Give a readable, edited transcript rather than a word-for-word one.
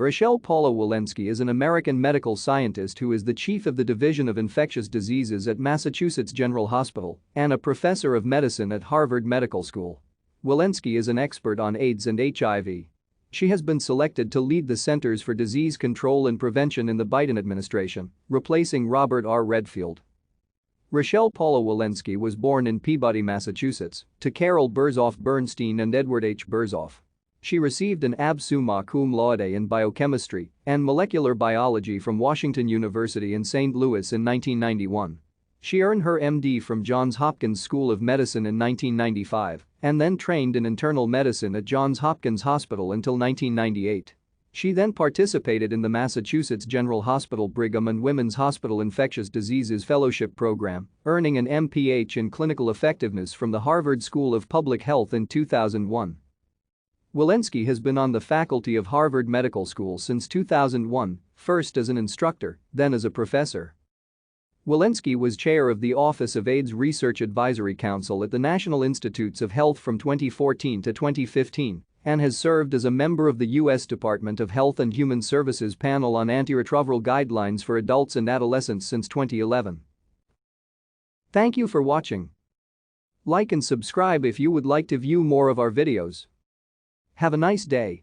Rochelle Paula Walensky is an American medical scientist who is the chief of the Division of Infectious Diseases at Massachusetts General Hospital and a professor of medicine at Harvard Medical School. Walensky is an expert on AIDS and HIV. She has been selected to lead the Centers for Disease Control and Prevention in the Biden administration, replacing Robert R. Redfield. Rochelle Paula Walensky was born in Peabody, Massachusetts, to Carol Berzoff Bernstein and Edward H. Berzoff. She received an ab summa cum laude in biochemistry and molecular biology from Washington University in St. Louis in 1991. She earned her MD from Johns Hopkins School of Medicine in 1995 and then trained in internal medicine at Johns Hopkins Hospital until 1998. She then participated in the Massachusetts General Hospital Brigham and Women's Hospital Infectious Diseases Fellowship Program, earning an MPH in clinical effectiveness from the Harvard School of Public Health in 2001. Walensky has been on the faculty of Harvard Medical School since 2001, first as an instructor, then as a professor. Walensky was chair of the Office of AIDS Research Advisory Council at the National Institutes of Health from 2014 to 2015 and has served as a member of the U.S. Department of Health and Human Services panel on antiretroviral guidelines for adults and adolescents since 2011. Thank you for watching. Like and subscribe if you would like to view more of our videos. Have a nice day.